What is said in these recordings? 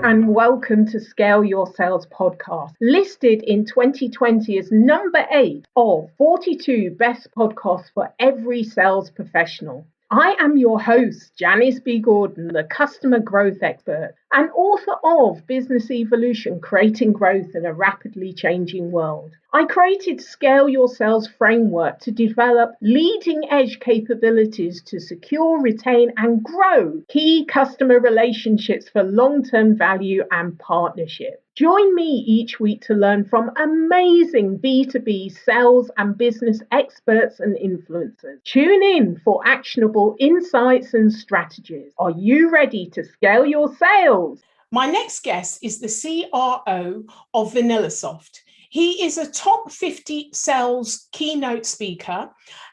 and welcome to Scale Your Sales podcast, listed in 2020 as number 8 of 42 best podcasts for every sales professional. I am your host, Janice B Gordon, the customer growth expert and author of Business Evolution, Creating Growth in a Rapidly Changing World. I created Scale Your Sales framework to develop leading edge capabilities to secure, retain, and grow key customer relationships for long-term value and partnership. Join me each week to learn from amazing B2B sales and business experts and influencers. Tune in for actionable insights and strategies. Are you ready to scale your sales? My next guest is the CRO of VanillaSoft. He is a top 50 sales keynote speaker,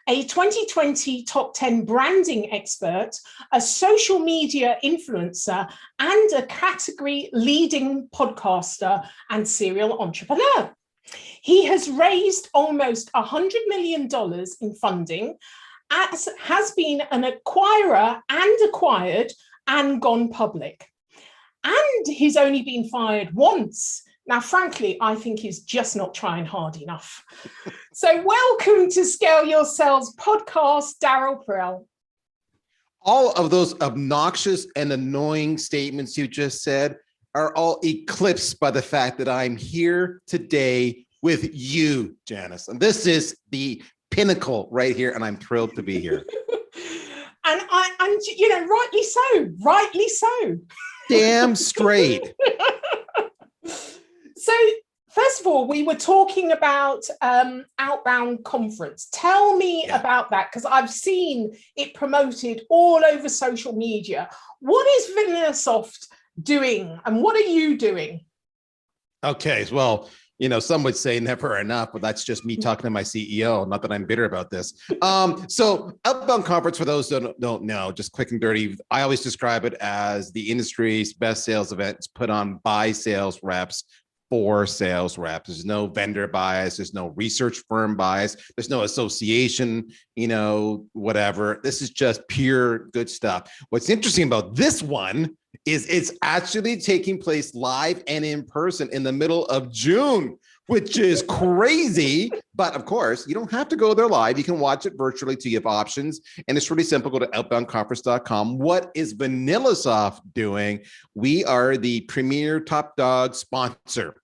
a 2020 top 10 branding expert, a social media influencer, and a category leading podcaster and serial entrepreneur. He has raised almost $100 million in funding, has been an acquirer and acquired and gone public. And he's only been fired once. Now, frankly, I think he's just not trying hard enough. So welcome to Scale Your Sales podcast, Darryl Praill. All of those obnoxious and annoying statements you just said are all eclipsed by the fact that I'm here today with you, Janice. And this is the pinnacle right here, and I'm thrilled to be here. And rightly so. Damn straight. So, first of all, we were talking about Outbound Conference. Tell me about that, because I've seen it promoted all over social media. What is VanillaSoft doing, and what are you doing? Okay, well, some would say never enough, but that's just me talking to my CEO. Not that I'm bitter about this. So Outbound Conference, for those who don't know, just quick and dirty, I always describe it as the industry's best sales events put on by sales reps for sales reps. There's no vendor bias. There's no research firm bias. There's no association, whatever. This is just pure good stuff. What's interesting about this one is it's actually taking place live and in person in the middle of June, which is crazy. But of course, you don't have to go there live. You can watch it virtually to give options. And it's really simple. Go to outboundconference.com. What is VanillaSoft doing? We are the premier top dog sponsor.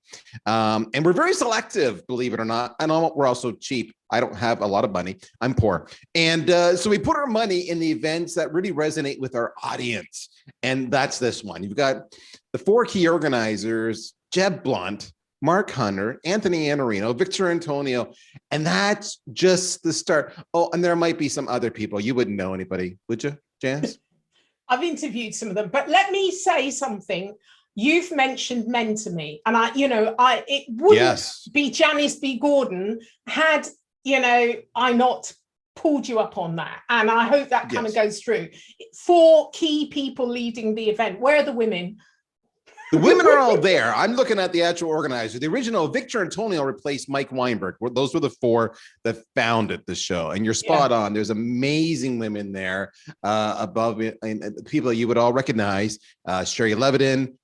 And we're very selective, believe it or not. And we're also cheap. I don't have a lot of money. I'm poor. And so we put our money in the events that really resonate with our audience. And that's this one. You've got the 4 key organizers, Jeb Blunt, Mark Hunter, Anthony Iannarino, Victor Antonio, and that's just the start. Oh, and there might be some other people. You wouldn't know anybody, would you, Janice? I've interviewed some of them, but let me say something. You've mentioned men to me, and it wouldn't be Janice B Gordon had I not pulled you up on that, and I hope that kind of goes through. 4 key people leading the event. Where are the women? The women are all there. I'm looking at the actual organizer. The original Victor Antonio replaced Mike Weinberg. Those were the 4 that founded the show. And you're spot on. There's amazing women there above it, and people you would all recognize. Sherry Levitin,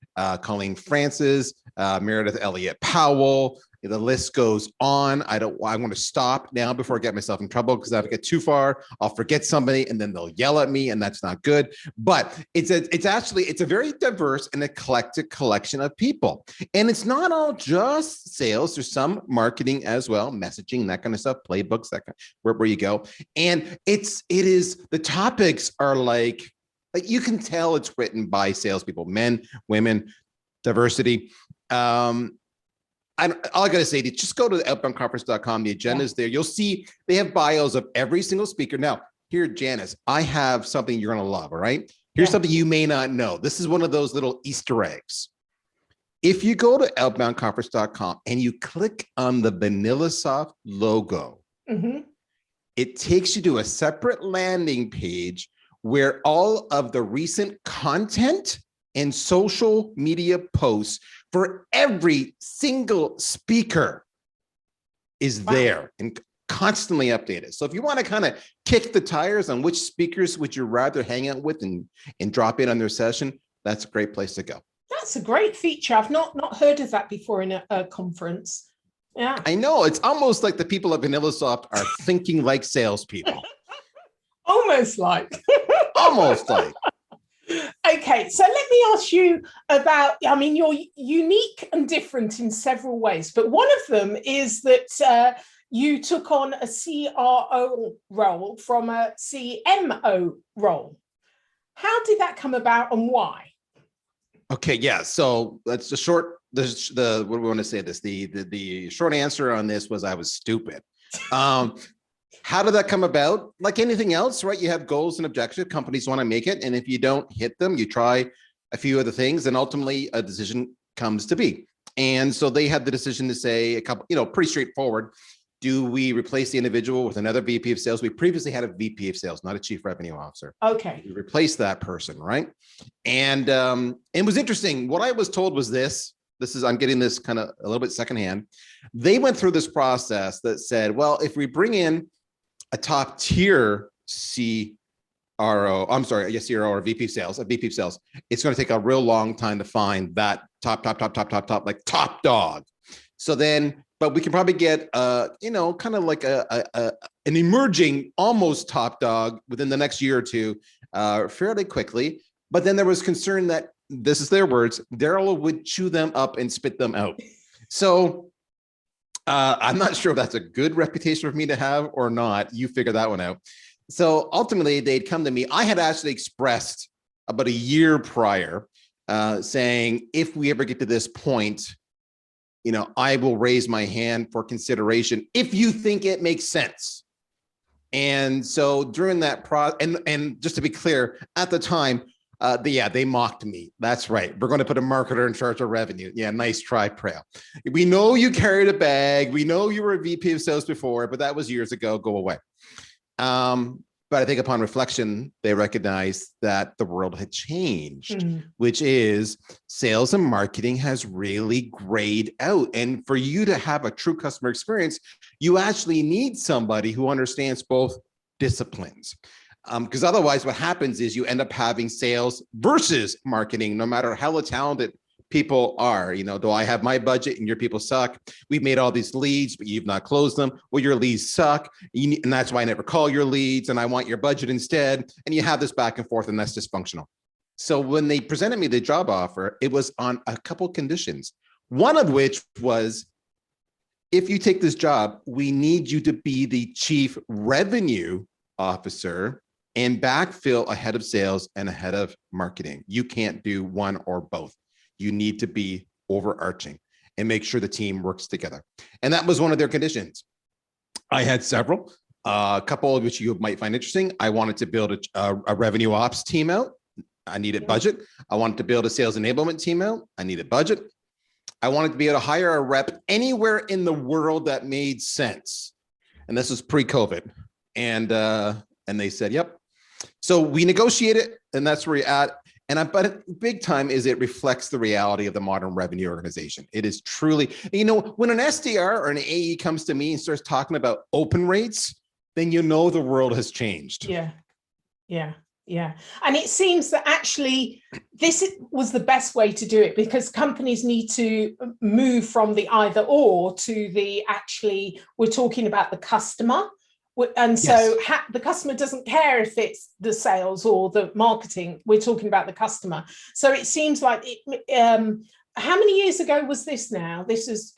Colleen Francis, Meredith Elliott Powell. The list goes on. I want to stop now before I get myself in trouble, because if I get too far, I'll forget somebody and then they'll yell at me, and that's not good. But it's a very diverse and eclectic collection of people. And it's not all just sales. There's some marketing as well, messaging, that kind of stuff, playbooks, that kind of, where you go. And the topics are like you can tell it's written by salespeople, men, women, diversity. All I got to say, just go to outboundconference.com. The agenda is there. You'll see they have bios of every single speaker. Now, here, Janice, I have something you're going to love, all right? Here's something you may not know. This is one of those little Easter eggs. If you go to outboundconference.com and you click on the VanillaSoft logo, it takes you to a separate landing page where all of the recent content and social media posts for every single speaker is there and constantly updated. So if you want to kind of kick the tires on which speakers would you rather hang out with and drop in on their session, that's a great place to go. That's a great feature. I've not heard of that before in a conference. Yeah. I know, it's almost like the people at VanillaSoft are thinking like salespeople. Almost like. Almost like. Okay, so let me ask you about, I mean, you're unique and different in several ways, but one of them is that you took on a CRO role from a CMO role. How did that come about and why? Okay, yeah. So that's the short. The what do we want to say? This the short answer on this was I was stupid. How did that come about? Like anything else, right? You have goals and objectives. Companies want to make it, and if you don't hit them, you try a few other things, and ultimately a decision comes to be. And so they had the decision to say a couple, pretty straightforward. Do we replace the individual with another VP of sales? We previously had a VP of sales, not a chief revenue officer. Okay. We replaced that person, right? And it was interesting. What I was told was this is, I'm getting this kind of a little bit secondhand. They went through this process that said, well, if we bring in a top tier CRO, I'm sorry, I guess CRO or VP of sales, a VP of sales, it's going to take a real long time to find that top, like top dog. So then, but we can probably get, kind of like an emerging almost top dog within the next year or two, fairly quickly. But then there was concern that, this is their words, Darryl would chew them up and spit them out. So I'm not sure if that's a good reputation for me to have or not. You figure that one out. So ultimately, they'd come to me. I had actually expressed about a year prior, saying, if we ever get to this point, I will raise my hand for consideration if you think it makes sense. And so during that process, and just to be clear, at the time, they mocked me. That's right. We're going to put a marketer in charge of revenue. Yeah, nice try, Praill. We know you carried a bag. We know you were a VP of sales before, but that was years ago. Go away. But I think upon reflection, they recognized that the world had changed, which is sales and marketing has really grayed out. And for you to have a true customer experience, you actually need somebody who understands both disciplines. Because otherwise what happens is you end up having sales versus marketing, no matter how talented people are. Do I have my budget and your people suck? We've made all these leads, but you've not closed them. Well, your leads suck. And that's why I never call your leads and I want your budget instead. And you have this back and forth and that's dysfunctional. So when they presented me the job offer, it was on a couple conditions. One of which was, if you take this job, we need you to be the chief revenue officer and backfill a head of sales and a head of marketing. You can't do one or both. You need to be overarching and make sure the team works together. And that was one of their conditions. I had several, a couple of which you might find interesting. I wanted to build a revenue ops team out. I needed budget. I wanted to build a sales enablement team out. I needed budget. I wanted to be able to hire a rep anywhere in the world that made sense. And this was pre-COVID. And they said, yep. So we negotiated, and that's where you're at. But big time is it reflects the reality of the modern revenue organization. It is truly, when an SDR or an AE comes to me and starts talking about open rates, then the world has changed. Yeah. And it seems that actually this was the best way to do it, because companies need to move from the either or to the actually, we're talking about the customer. And so the customer doesn't care if it's the sales or the marketing. We're talking about the customer. So it seems like how many years ago was this now? This is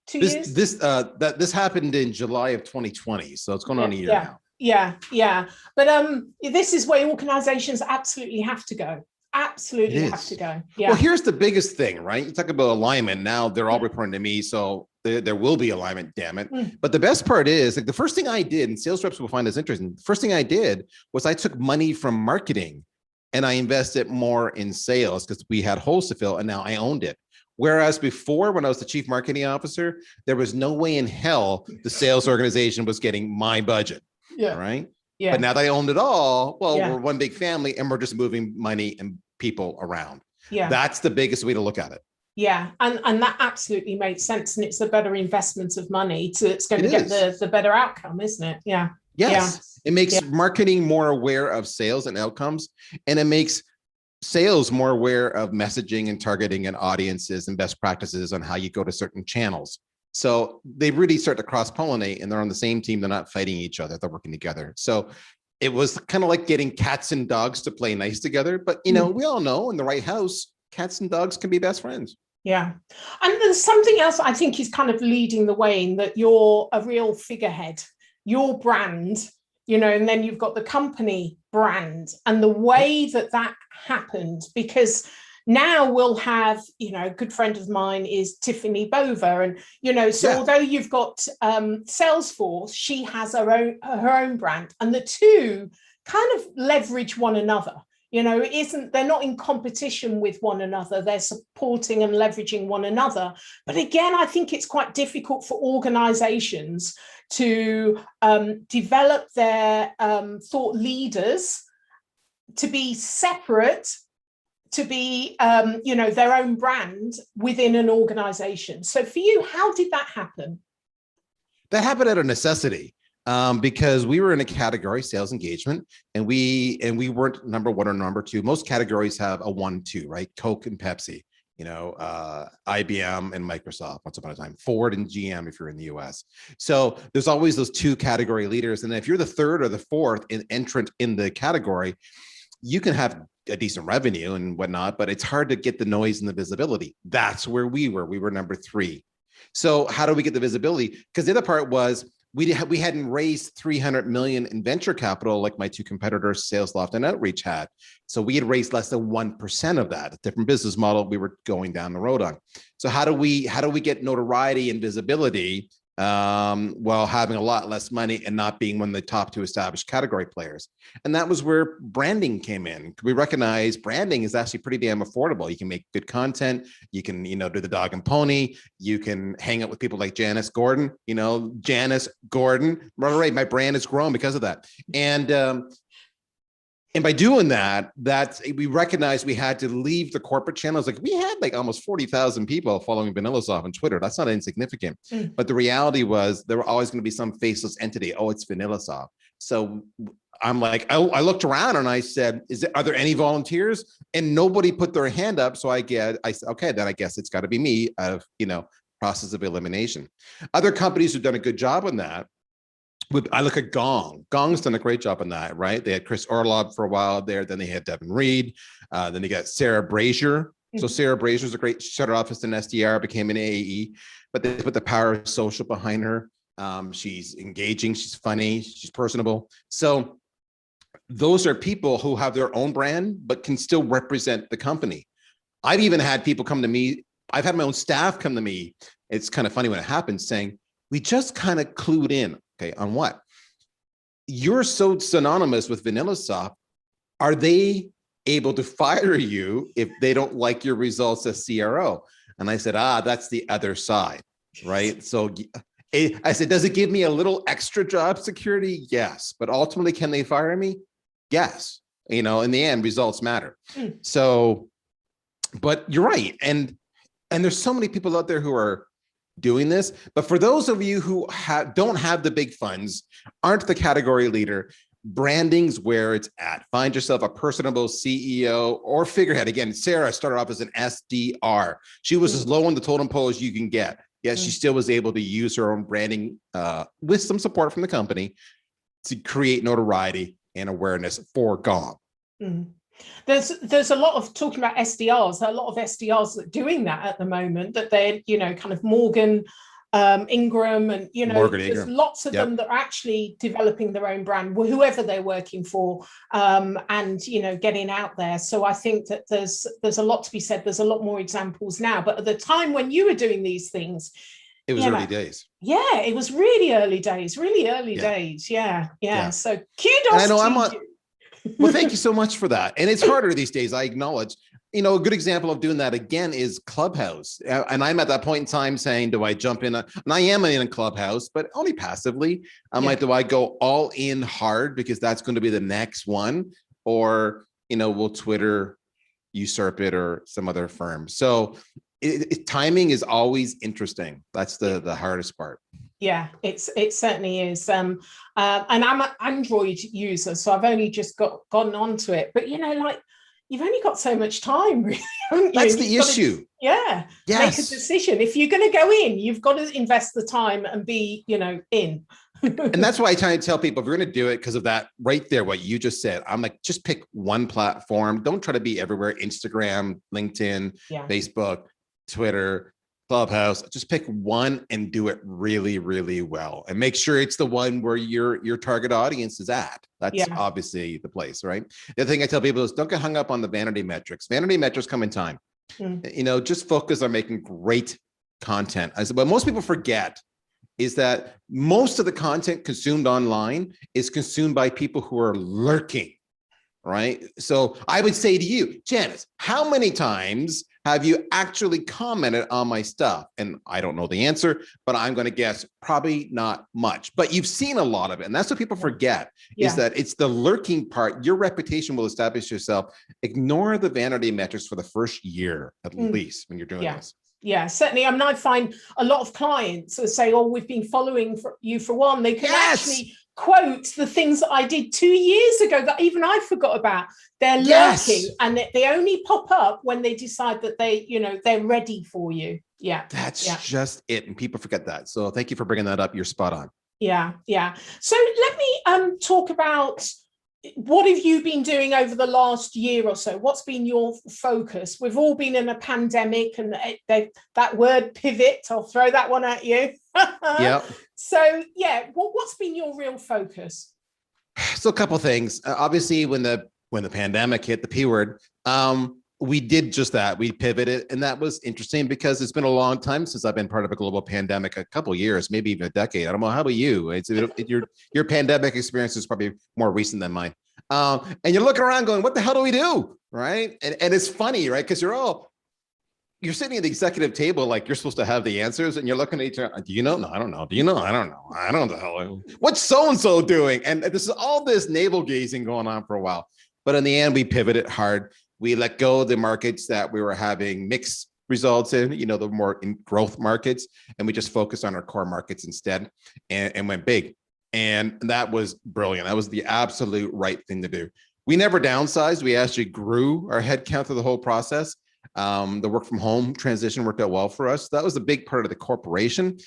two years? This happened in July of 2020. So it's going on a year now. Yeah. But this is where organizations absolutely have to go. Absolutely have to go. Yeah. Well, here's the biggest thing, right? You talk about alignment. Now they're all reporting to me. So there will be alignment, damn it. But the best part is, like, the first thing I did, and sales reps will find this interesting, the first thing I did was I took money from marketing and I invested more in sales because we had holes to fill and now I owned it. Whereas before, when I was the chief marketing officer, there was no way in hell the sales organization was getting my budget. Yeah. Right. Yeah. But now that I owned it all, we're one big family and we're just moving money and people around. Yeah. That's the biggest way to look at it. Yeah, and that absolutely makes sense, and it's a better investment of money. It's going to get the better outcome, isn't it? Yeah. Yes. Yeah. It makes marketing more aware of sales and outcomes, and it makes sales more aware of messaging and targeting and audiences and best practices on how you go to certain channels. So they really start to cross-pollinate, and they're on the same team. They're not fighting each other. They're working together. So it was kind of like getting cats and dogs to play nice together. But, you know, we all know in the right house, cats and dogs can be best friends. Yeah. And there's something else I think is kind of leading the way, in that you're a real figurehead, your brand, you know, and then you've got the company brand, and the way that that happened, because now we'll have, you know, a good friend of mine is Tiffany Bova, and, you know, so although you've got Salesforce, she has her own brand, and the two kind of leverage one another. You know, they're not in competition with one another. They're supporting and leveraging one another. But again, I think it's quite difficult for organizations to develop their thought leaders to be separate, to be, you know, their own brand within an organization. So for you, how did that happen? That happened out of necessity. Because we were in a category, sales engagement, and we weren't number one or number two. Most categories have a 1-2, right? Coke and Pepsi, you know, IBM and Microsoft once upon a time, Ford and GM if you're in the US. So there's always those two category leaders. And if you're the third or the fourth entrant in the category, you can have a decent revenue and whatnot, but it's hard to get the noise and the visibility. That's where we were. We were number 3. So how do we get the visibility? Because the other part was, we hadn't raised 300 million in venture capital like my two competitors, SalesLoft and Outreach, had. So we had raised less than 1% of that. A different business model we were going down the road on. So how do we get notoriety and visibility while having a lot less money and not being one of the top 2 established category players? And that was where branding came in. We recognize branding is actually pretty damn affordable. You can make good content. You can, you know, do the dog and pony. You can hang out with people like Janice Gordon, you know, Janice Gordon. Right, my brand has grown because of that. And by doing that, we recognized we had to leave the corporate channels. Like we had like almost 40,000 people following VanillaSoft on Twitter. That's not insignificant. But the reality was there were always going to be some faceless entity. Oh, it's VanillaSoft. So I'm like, I looked around and I said, are there any volunteers? And nobody put their hand up. So I said, okay, then I guess it's got to be me out of, you know, process of elimination. Other companies have done a good job on that. I look at Gong. Gong's done a great job on that, right? They had Chris Orlov for a while there. Then they had Devin Reed. Then they got Sarah Brazier. So Sarah Brazier's a great, started off as an SDR, became an AE, but they put the power of social behind her. She's engaging, she's funny, she's personable. So those are people who have their own brand, but can still represent the company. I've even had people come to me. I've had my own staff come to me. It's kind of funny when it happens, saying, we just kind of clued in. Okay, on what? You're so synonymous with VanillaSoft. Are they able to fire you if they don't like your results as CRO? And I said, that's the other side, right? So I said, does it give me a little extra job security? Yes. But ultimately, can they fire me? Yes. You know, in the end, results matter. So, but you're right. And there's so many people out there who are doing this, but for those of you who don't have the big funds, aren't the category leader, branding's where it's at. Find yourself a personable CEO or figurehead. Again, Sarah started off as an SDR. She was as low on the totem pole as you can get. Yet she still was able to use her own branding with some support from the company to create notoriety and awareness for Gong. There's a lot of talking about SDRs. There are a lot of SDRs that are doing that at the moment, that they're, you know, kind of Morgan Ingram, and, you know, there's lots of them that are actually developing their own brand, whoever they're working for, and, you know, getting out there. So I think that there's a lot to be said. There's a lot more examples now, but at the time when you were doing these things, it was early days. Yeah, it was really early days. Yeah. So kudos to you. Well, thank you so much for that. And it's harder these days, I acknowledge. You know, a good example of doing that again is Clubhouse. And I'm at that point in time saying, do I jump in? And I am in a Clubhouse, but only passively. I'm like, do I go all in hard because that's going to be the next one? Or, you know, will Twitter usurp it or some other firm? So timing is always interesting. That's the hardest part. Yeah, it certainly is. And I'm an Android user, so I've only just gotten onto it. But, you know, like, you've only got so much time, really, haven't you? That's the issue. Make a decision. If you're going to go in, you've got to invest the time and be, in. And that's why I try to tell people, if you're going to do it, because of that right there, what you just said, I'm like, just pick one platform. Don't try to be everywhere. Instagram, LinkedIn, Facebook, Twitter, Clubhouse. Just pick one and do it really, really well. And make sure it's the one where your target audience is at. That's obviously the place, right? The other thing I tell people is don't get hung up on the vanity metrics. Vanity metrics come in time. Just focus on making great content. But most people forget is that most of the content consumed online is consumed by people who are lurking, right? So I would say to you, Janice, how many times have you actually commented on my stuff? And I don't know the answer, but I'm going to guess probably not much, but you've seen a lot of it. And that's what people forget is that it's the lurking part. Your reputation will establish yourself. Ignore the vanity metrics for the first year, at least when you're doing this. Yeah, certainly. I mean, I find a lot of clients who say, oh, we've been following you for one. They can actually quote the things that I did 2 years ago that even I forgot about. They're lurking and they only pop up when they decide that they're ready for you. Yeah. That's just it. And people forget that. So thank you for bringing that up. You're spot on. Yeah. So let me talk about what have you been doing over the last year or so? What's been your focus? We've all been in a pandemic, and that word pivot, I'll throw that one at you. So what's been your real focus? So a couple of things. Obviously, when the pandemic hit, the P word, we did just that. We pivoted, and that was interesting because it's been a long time since I've been part of a global pandemic, a couple of years, maybe even a decade. I don't know. How about you? Your pandemic experience is probably more recent than mine. And you're looking around going, what the hell do we do? Right. And it's funny, right? Because you're sitting at the executive table, like you're supposed to have the answers, and you're looking at each other. Do you know? No, I don't know. Do you know? I don't know. I don't know. What's so-and-so doing? And this is all this navel gazing going on for a while. But in the end, we pivoted hard. We let go of the markets that we were having mixed results in, the more in growth markets, and we just focused on our core markets instead and went big. And that was brilliant. That was the absolute right thing to do. We never downsized. We actually grew our headcount through the whole process. The work from home transition worked out well for us. That was a big part of the corporation.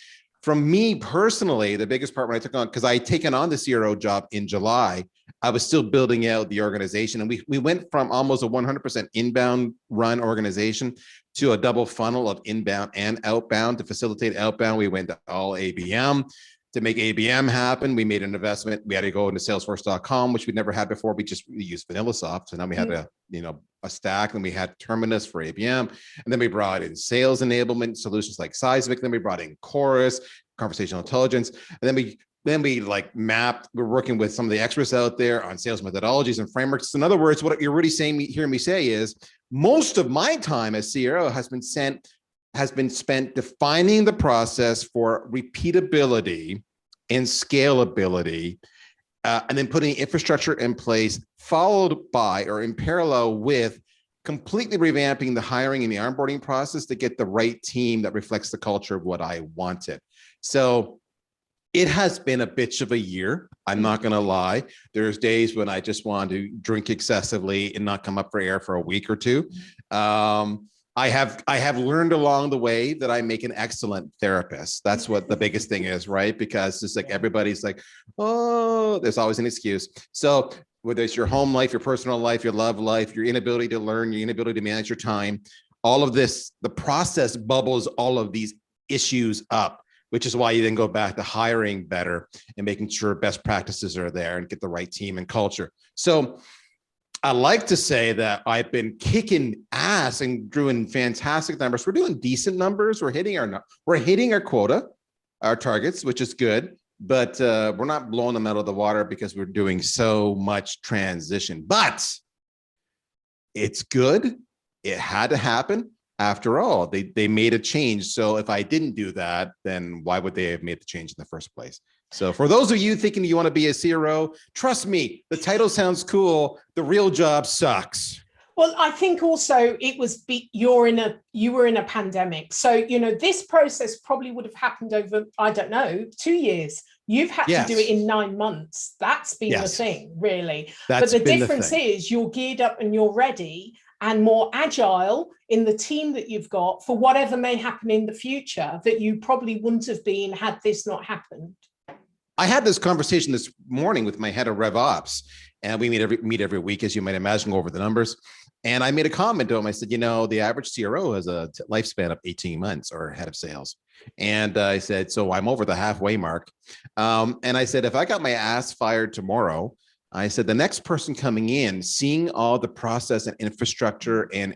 From me personally, the biggest part when I took on, because I had taken on the CRO job in July, I was still building out the organization. And we went from almost a 100% inbound run organization to a double funnel of inbound and outbound. To facilitate outbound, we went to all ABM. To make ABM happen, we made an investment. We had to go into Salesforce.com, which we'd never had before. We used VanillaSoft. So now we had a stack, and we had Terminus for ABM. And then we brought in sales enablement solutions like Seismic. Then we brought in Chorus, conversational intelligence. And then we mapped, we're working with some of the experts out there on sales methodologies and frameworks. In other words, what you're really hearing me say is most of my time as CRO has been spent defining the process for repeatability and scalability, and then putting infrastructure in place, followed by or in parallel with completely revamping the hiring and the onboarding process to get the right team that reflects the culture of what I wanted. So it has been a bitch of a year. I'm not going to lie. There's days when I just want to drink excessively and not come up for air for a week or two. I have learned along the way that I make an excellent therapist. That's what the biggest thing is, right? Because it's like everybody's like, oh, there's always an excuse. So whether it's your home life, your personal life, your love life, your inability to learn, your inability to manage your time, all of this, the process bubbles all of these issues up, which is why you then go back to hiring better and making sure best practices are there and get the right team and culture. So I like to say that I've been kicking ass and doing fantastic numbers. We're doing decent numbers. We're hitting our quota, our targets, which is good, but we're not blowing them out of the water because we're doing so much transition. But it's good. It had to happen. After all, they made a change. So if I didn't do that, then why would they have made the change in the first place? So for those of you thinking you want to be a CRO, trust me, the title sounds cool. The real job sucks. Well, I think also it was you were in a pandemic. So, this process probably would have happened over, I don't know, 2 years, You've had to do it Yes. in 9 months. That's been the Yes. thing, really. That's But the been the difference thing. is you're geared up and you're ready and more agile in the team that you've got for whatever may happen in the future that you probably wouldn't have been had this not happened. I had this conversation this morning with my head of Rev Ops, and we meet every week, as you might imagine, go over the numbers. And I made a comment to him. I said, you know, the average CRO has a lifespan of 18 months or head of sales. And I said, so I'm over the halfway mark. And I said, if I got my ass fired tomorrow, I said, the next person coming in, seeing all the process and infrastructure and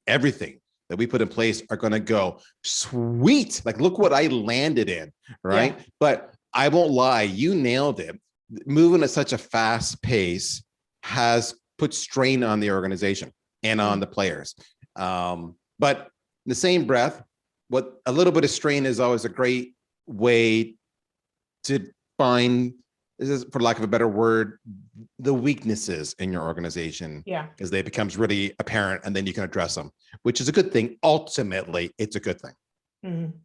everything that we put in place are going to go, sweet. Like, look what I landed in, right? Yeah. But I won't lie, you nailed it. Moving at such a fast pace has put strain on the organization and on the players. But in the same breath, what a little bit of strain is always a great way to find, this is, for lack of a better word, the weaknesses in your organization. Yeah. As they becomes really apparent, and then you can address them, which is a good thing. Ultimately, it's a good thing.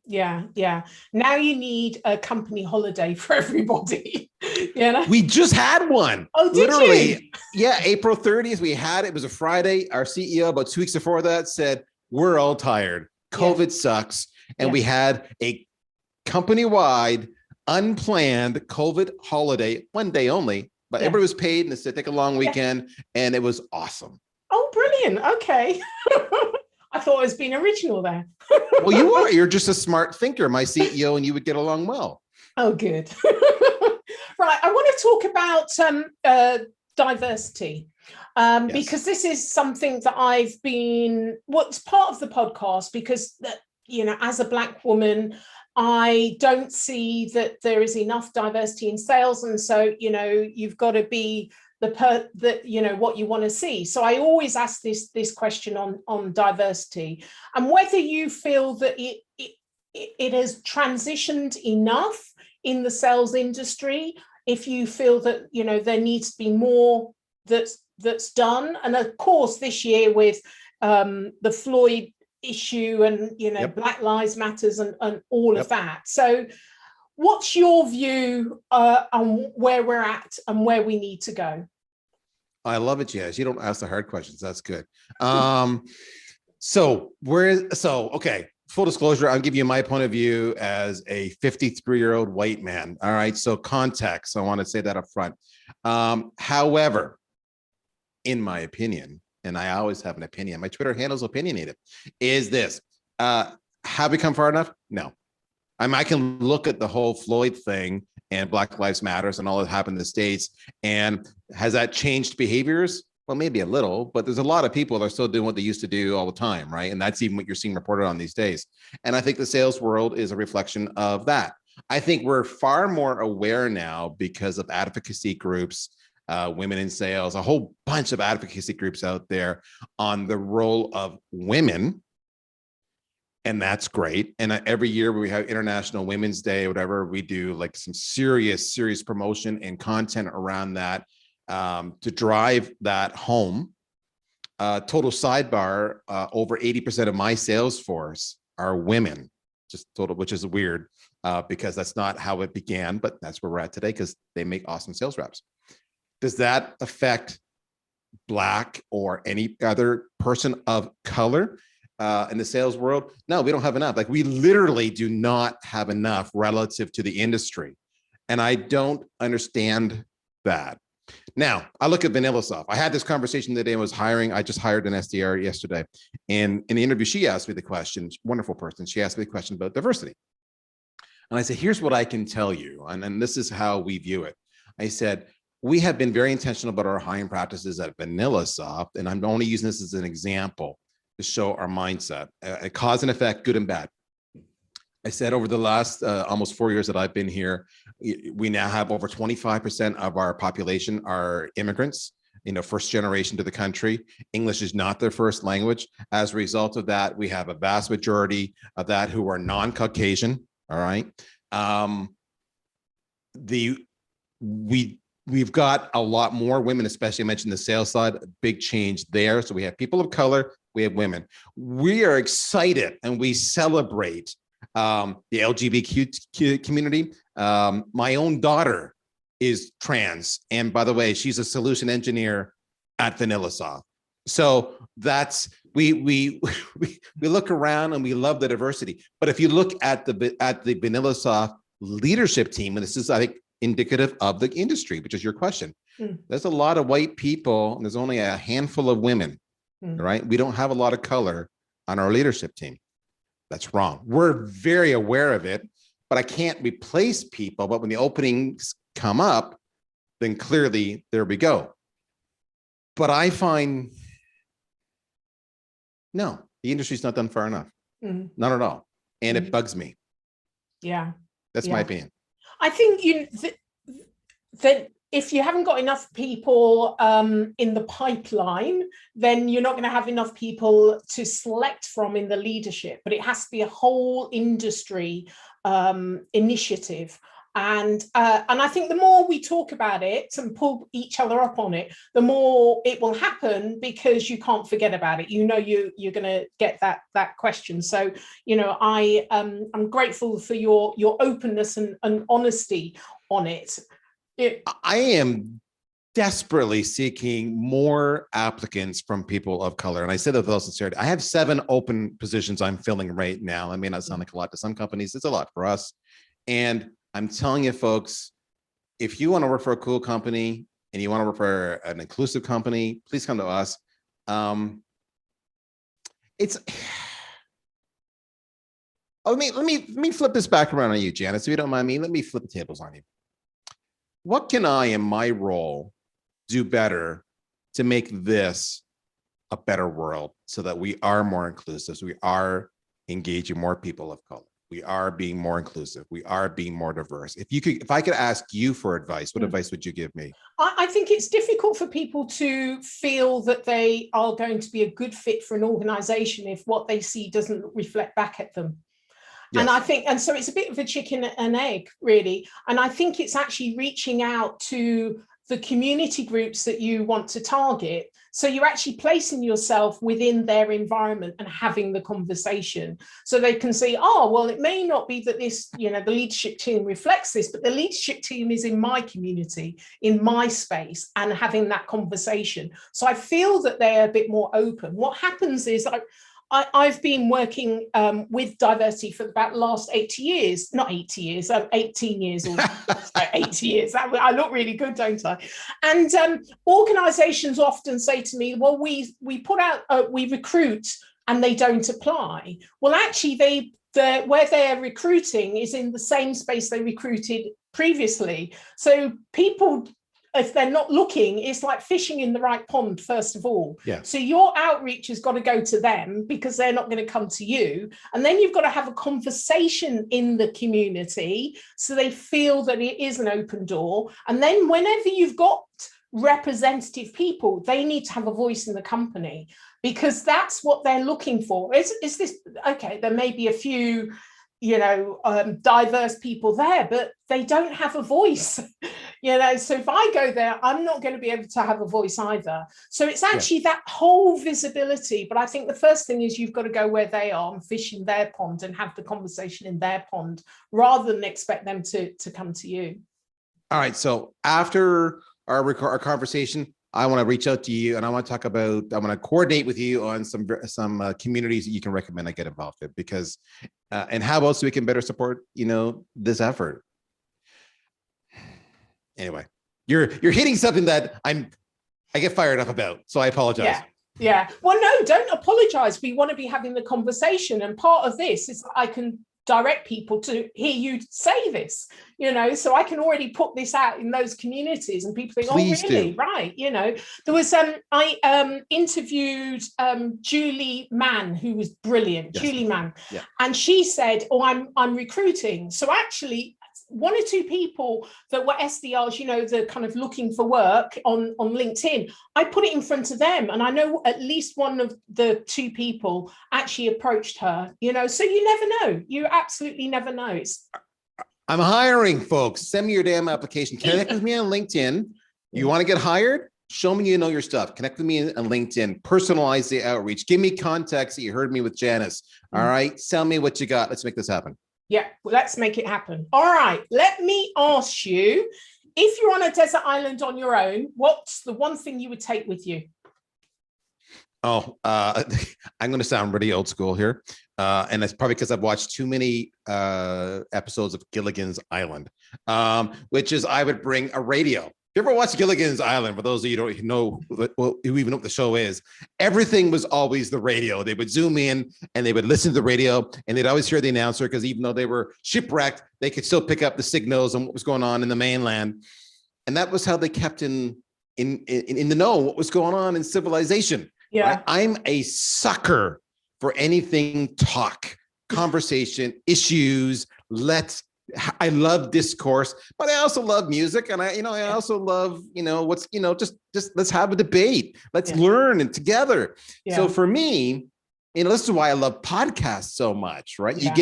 Yeah, yeah. Now you need a company holiday for everybody. You know? We just had one. Oh, did literally, you? Yeah, April 30th, we had it. It was a Friday. Our CEO, about 2 weeks before that, said, we're all tired. COVID sucks. And we had a company-wide, unplanned COVID holiday, one day only, but everybody was paid and they said, take a long weekend. And it was awesome. Oh, brilliant. Okay. I thought I was being original there. Well, you are. You're just a smart thinker, my CEO, and you would get along well. Oh, good. Right. I want to talk about diversity because this is something that I've been, what's part of the podcast, because, you know, as a Black woman, I don't see that there is enough diversity in sales. And so, you know, you've got to be you know, what you want to see. So I always ask this question on diversity and whether you feel that it has transitioned enough in the sales industry. If you feel that, you know, there needs to be more that's done. And of course, this year with the Floyd issue and, you know, Black Lives Matters and all of that. So what's your view on where we're at and where we need to go? I love it, Jazz. You don't ask the hard questions. That's good. Okay. Full disclosure, I'll give you my point of view as a 53-year-old white man. All right. So context, I want to say that up front. However, in my opinion, and I always have an opinion, my Twitter handle is opinionated, is this, have we come far enough? No. I can look at the whole Floyd thing and Black Lives Matters and all that happened in the States. And has that changed behaviors? Well, maybe a little, but there's a lot of people that are still doing what they used to do all the time, right? And that's even what you're seeing reported on these days. And I think the sales world is a reflection of that. I think we're far more aware now because of advocacy groups, women in sales, a whole bunch of advocacy groups out there on the role of women. And that's great. And every year we have International Women's Day or whatever, we do like some serious promotion and content around that to drive that home. Total sidebar, over 80% of my sales force are women, just total, which is weird because that's not how it began, but that's where we're at today because they make awesome sales reps. Does that affect Black or any other person of color in the sales world? No, we don't have enough. Like, we literally do not have enough relative to the industry. And I don't understand that. Now, I look at VanillaSoft. I had this conversation the day I was hiring. I just hired an SDR yesterday. And in the interview, she asked me the question, wonderful person. She asked me the question about diversity. And I said, here's what I can tell you. And this is how we view it. I said, we have been very intentional about our hiring practices at VanillaSoft. And I'm only using this as an example to show our mindset, a cause and effect, good and bad. I said over the last almost 4 years that I've been here, we now have over 25% of our population are immigrants, you know, first generation to the country. English is not their first language. As a result of that, we have a vast majority of that who are non-Caucasian. All right. We've got a lot more women, especially I mentioned the sales side, big change there. So we have people of color, we have women. We are excited and we celebrate the LGBTQ community. My own daughter is trans. And by the way, she's a solution engineer at VanillaSoft. So that's, we look around and we love the diversity. But if you look at the VanillaSoft leadership team, and this is, I think, indicative of the industry, which is your question. There's a lot of white people and there's only a handful of women, right? We don't have a lot of color on our leadership team. That's wrong. We're very aware of it, but I can't replace people. But when the openings come up, then clearly there we go. But I find, no, the industry's not done far enough. Not at all. And it bugs me. Yeah. That's my opinion. I think that if you haven't got enough people in the pipeline, then you're not going to have enough people to select from in the leadership. But it has to be a whole industry initiative. And I think the more we talk about it and pull each other up on it, the more it will happen, because you can't forget about it. You know, you're going to get that question. So, you know, I'm grateful for your openness and honesty on it. I am desperately seeking more applicants from people of color. And I say that with all sincerity. I have 7 open positions I'm filling right now. I may not sound like a lot to some companies. It's a lot for us. And I'm telling you, folks, if you want to work for a cool company and you want to work for an inclusive company, please come to us. Let me flip this back around on you, Janice, if you don't mind me. Let me flip the tables on you. What can I, in my role, do better to make this a better world so that we are more inclusive, so we are engaging more people of color? We are being more inclusive. We are being more diverse. If I could ask you for advice, what advice would you give me? I think it's difficult for people to feel that they are going to be a good fit for an organization if what they see doesn't reflect back at them. Yes. And I think, and so it's a bit of a chicken and egg, really. And I think it's actually reaching out to the community groups that you want to target. So you're actually placing yourself within their environment and having the conversation, so they can see, oh, well, it may not be that this, you know, the leadership team reflects this, but the leadership team is in my community, in my space, and having that conversation. So I feel that they're a bit more open. What happens is, I've been working with diversity for about the last 80 years, not 80 years, 18 years or 80 years. I look really good, don't I? And organizations often say to me, well, we put out, we recruit and they don't apply. Well, actually, where they're recruiting is in the same space they recruited previously. So people, if they're not looking, it's like fishing in the right pond, first of all. Yeah. So your outreach has got to go to them, because they're not going to come to you. And then you've got to have a conversation in the community so they feel that it is an open door. And then whenever you've got representative people, they need to have a voice in the company, because that's what they're looking for. Is this, okay, there may be a few, you know, diverse people there, but they don't have a voice. You know, so if I go there, I'm not going to be able to have a voice either. So it's actually that whole visibility. But I think the first thing is you've got to go where they are and fish in their pond and have the conversation in their pond, rather than expect them to come to you. All right. So after our conversation, I want to reach out to you and I want to talk about, I want to coordinate with you on some communities that you can recommend I get involved in, because, and how else we can better support, you know, this effort. Anyway, you're hitting something that I get fired up about, so I apologize. Yeah. Well, no, don't apologize. We want to be having the conversation, and part of this is I can direct people to hear you say this, you know, so I can already put this out in those communities, and people think, Please oh, really? Do. Right. You know, there was I interviewed Julie Mann, who was brilliant. Yes. Julie Mann. Yeah. And she said, oh, I'm recruiting. So actually, 1 or 2 people that were SDRs, you know, the kind of looking for work on LinkedIn, I put it in front of them. And I know at least one of the 2 people actually approached her, you know, so you never know. You absolutely never know. I'm hiring, folks. Send me your damn application. Connect with me on LinkedIn. You want to get hired? Show me you know your stuff. Connect with me on LinkedIn. Personalize the outreach. Give me context that you heard me with Janice. All right. Sell me what you got. Let's make this happen. Yeah, well, let's make it happen. All right. Let me ask you, if you're on a desert island on your own, what's the one thing you would take with you? Oh, I'm going to sound really old school here. And it's probably because I've watched too many episodes of Gilligan's Island, which is I would bring a radio. If you ever watch Gilligan's Island, for those of you who don't know, who even know what the show is, everything was always the radio. They would zoom in and they would listen to the radio and they'd always hear the announcer because even though they were shipwrecked, they could still pick up the signals and what was going on in the mainland. And that was how they kept in the know what was going on in civilization. Yeah. Right? I'm a sucker for anything talk, conversation, issues. I love discourse, but I also love music, and I also love just let's have a debate. Let's learn and together. Yeah. So for me, this is why I love podcasts so much, right? Yeah.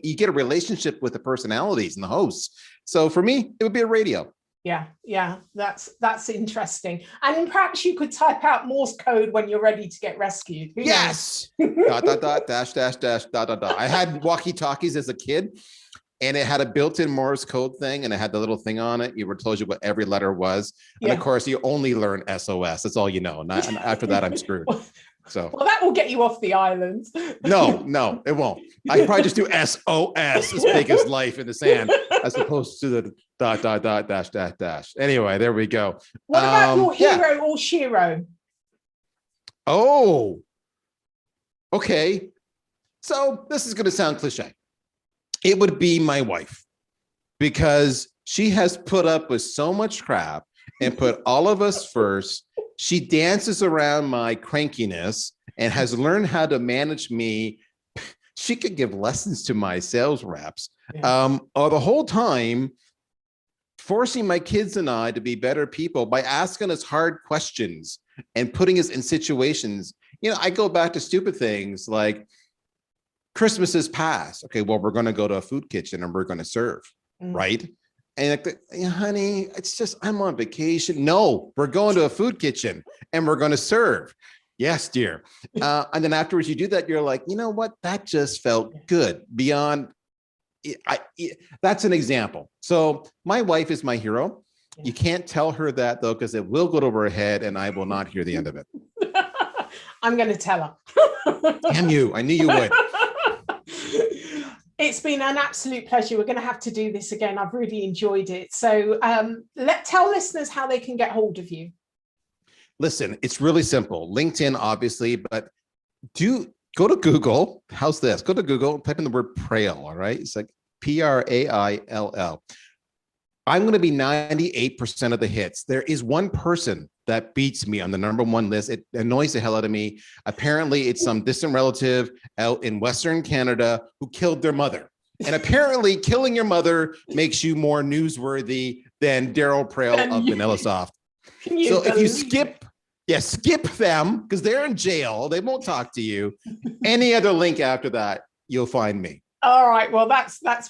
You get a relationship with the personalities and the hosts. So for me, it would be a radio. Yeah, that's interesting. And perhaps you could type out Morse code when you're ready to get rescued. Yes. dot, dot, dot, dash, dash, dash, dot, dot, dot. I had walkie-talkies as a kid, and it had a built-in Morse code thing, and it had the little thing on it. You were told you what every letter was. And of course, you only learn SOS. That's all you know. And after that, I'm screwed. So that will get you off the island. No, it won't. I can probably just do SOS as big as life in the sand, as opposed to the dot, dot, dot, dash, dash, dash. Anyway, there we go. What about your hero or shiro? Oh, okay. So this is going to sound cliche. It would be my wife, because she has put up with so much crap and put all of us first. She dances around my crankiness and has learned how to manage me. She could give lessons to my sales reps the whole time, forcing my kids and I to be better people by asking us hard questions and putting us in situations. I go back to stupid things like Christmas is past. Okay, well, we're going to go to a food kitchen and we're going to serve, right? And honey, it's just, I'm on vacation. No, we're going to a food kitchen and we're going to serve. Yes, dear. And then afterwards you do that, you're like, you know what? That just felt good beyond. That's an example. So my wife is my hero. You can't tell her that though, because it will go over her head and I will not hear the end of it. I'm going to tell her. Damn you. I knew you would. It's been an absolute pleasure. We're going to have to do this again. I've really enjoyed it. So tell listeners how they can get hold of you. Listen, it's really simple. LinkedIn, obviously, but go to Google. How's this? Go to Google, type in the word Praill, all right? It's like Praill. I'm going to be 98% of the hits. There is one person that beats me on the #1 list. It annoys the hell out of me. Apparently, it's some distant relative out in Western Canada who killed their mother. And apparently, killing your mother makes you more newsworthy than Darryl Praill of VanillaSoft. So if you skip them because they're in jail, they won't talk to you. Any other link after that, you'll find me. All right. Well,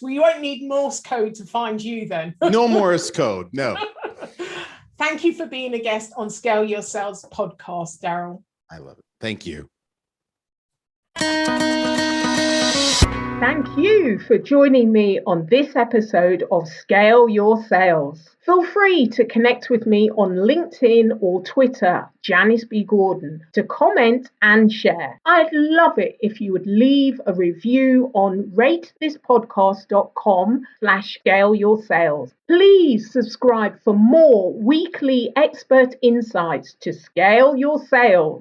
we won't need Morse code to find you then. No Morse code. No. Thank you for being a guest on Scale Your Sales podcast, Darryl. I love it. Thank you. Thank you for joining me on this episode of Scale Your Sales. Feel free to connect with me on LinkedIn or Twitter, Janice B Gordon, to comment and share. I'd love it if you would leave a review on ratethispodcast.com/scaleyoursales. Please subscribe for more weekly expert insights to scale your sales.